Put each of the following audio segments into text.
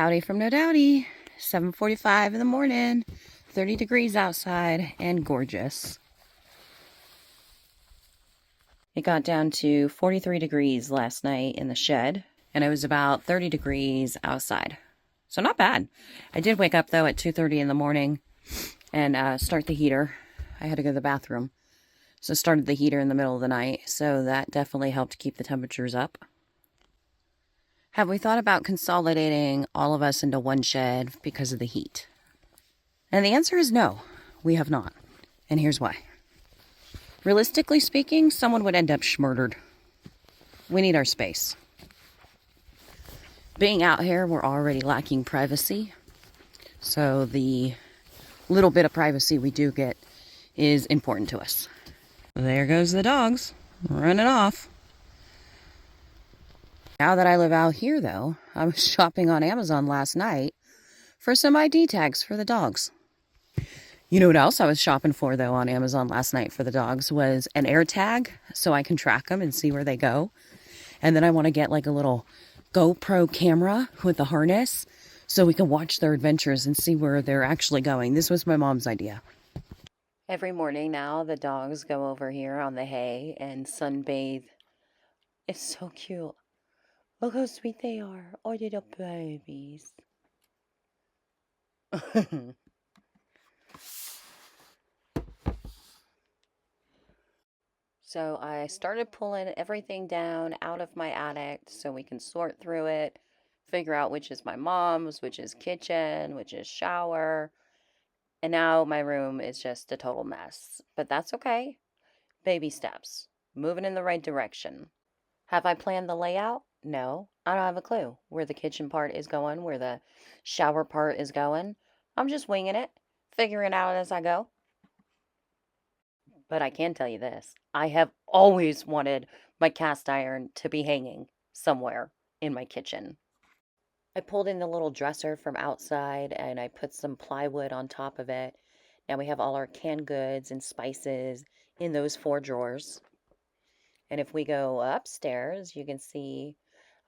Howdy from No Dowdy. 7:45 in the morning, 30 degrees outside and gorgeous. It got down to 43 degrees last night in the shed, and it was about 30 degrees outside. So not bad. I did wake up though at 2:30 in the morning and start the heater. I had to go to the bathroom. So started the heater in the middle of the night, so that definitely helped keep the temperatures up. Have we thought about consolidating all of us into one shed because of the heat? And the answer is no, we have not. And here's why. Realistically speaking, someone would end up schmurdered. We need our space. Being out here, we're already lacking privacy. So the little bit of privacy we do get is important to us. There goes the dogs, running off. Now that I live out here, though, I was shopping on Amazon last night for some ID tags for the dogs. You know what else I was shopping for, though, on Amazon last night for the dogs was an air tag so I can track them and see where they go. And then I want to get like a little GoPro camera with a harness so we can watch their adventures and see where they're actually going. This was my mom's idea. Every morning now, the dogs go over here on the hay and sunbathe. It's so cute. Look how sweet they are. Oh, little babies. So I started pulling everything down out of my attic so we can sort through it, figure out which is my mom's, which is kitchen, which is shower. And now my room is just a total mess. But that's okay. Baby steps. Moving in the right direction. Have I planned the layout? No, I don't have a clue where the kitchen part is going, where the shower part is going. I'm just winging it, figuring it out as I go. But I can tell you this, I have always wanted my cast iron to be hanging somewhere in my kitchen. I pulled in the little dresser from outside and I put some plywood on top of it. Now we have all our canned goods and spices in those 4 drawers. And if we go upstairs, you can see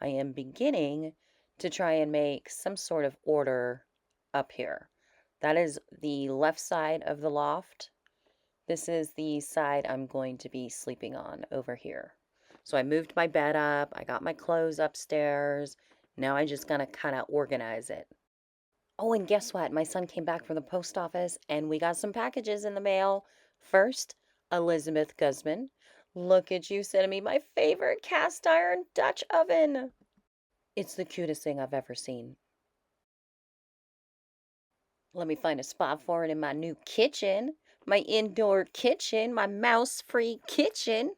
I am beginning to try and make some sort of order up here. That is the left side of the loft. This is the side I'm going to be sleeping on over here. So I moved my bed up. I got my clothes upstairs. Now I just gotta kind of organize it. Oh, and guess what? My son came back from the post office and we got some packages in the mail. First, Elizabeth Guzman. Look at you sending me my favorite cast iron Dutch oven. It's the cutest thing I've ever seen. Let me find a spot for it in my new kitchen. My indoor kitchen, my mouse-free kitchen.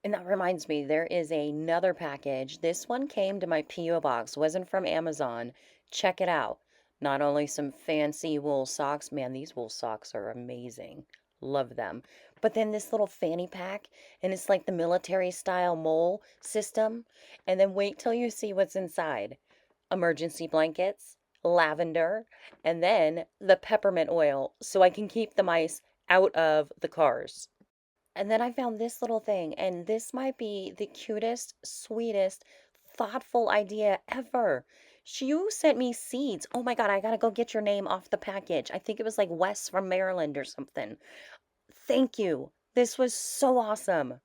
And that reminds me, there is another package. This one came to my P.O. box, wasn't from Amazon. Check it out. Not only some fancy wool socks. Man, these wool socks are amazing. Love them. But then this little fanny pack, and it's like the military style mole system. And then wait till you see what's inside. Emergency blankets, lavender, and then the peppermint oil so I can keep the mice out of the cars. And then I found this little thing, and this might be the cutest, sweetest, thoughtful idea ever. You sent me seeds. Oh my God, I gotta go get your name off the package. I think it was like Wes from Maryland or something. Thank you. This was so awesome.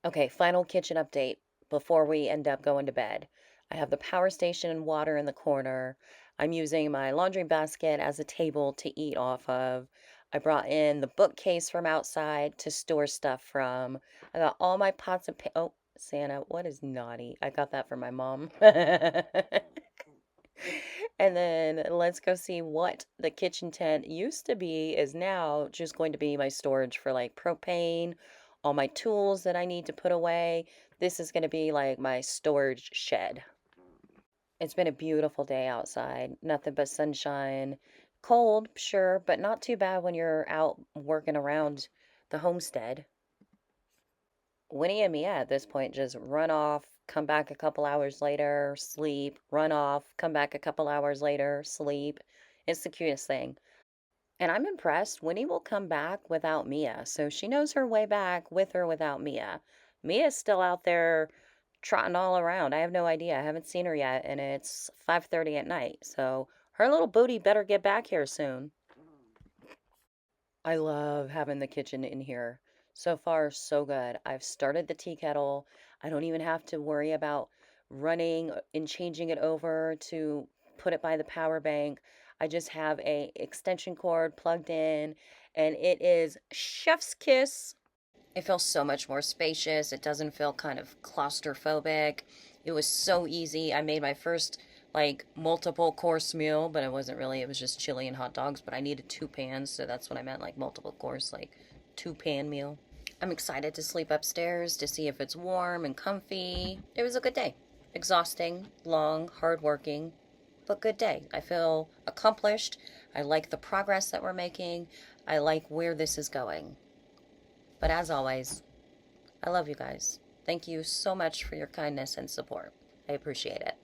Okay, final kitchen update before we end up going to bed. I have the power station and water in the corner. I'm using my laundry basket as a table to eat off of. I brought in the bookcase from outside to store stuff from. I got all my pots and oh, Santa, what is naughty? I got that from my mom. And then let's go see what the kitchen tent used to be is now just going to be my storage for like propane, all my tools that I need to put away. This is going to be like my storage shed. It's been a beautiful day outside. Nothing but sunshine. Cold, sure, but not too bad when you're out working around the homestead. Winnie and Mia at this point just run off, come back a couple hours later, sleep, run off, come back a couple hours later, sleep. It's the cutest thing. And I'm impressed. Winnie will come back without Mia, so she knows her way back with or without Mia. Mia's still out there trotting all around. I have no idea. I haven't seen her yet, and it's 5:30 at night. So her little booty better get back here soon. I love having the kitchen in here. So far, so good. I've started the tea kettle. I don't even have to worry about running and changing it over to put it by the power bank. I just have a extension cord plugged in, and it is chef's kiss. It feels so much more spacious. It doesn't feel kind of claustrophobic. It was so easy. I made my first like multiple course meal, but it wasn't really, it was just chili and hot dogs, but I needed 2 pans, so that's what I meant, like multiple course, like 2 pan meal. I'm excited to sleep upstairs to see if it's warm and comfy. It was a good day. Exhausting, long, hardworking, but good day. I feel accomplished. I like the progress that we're making. I like where this is going. But as always, I love you guys. Thank you so much for your kindness and support. I appreciate it.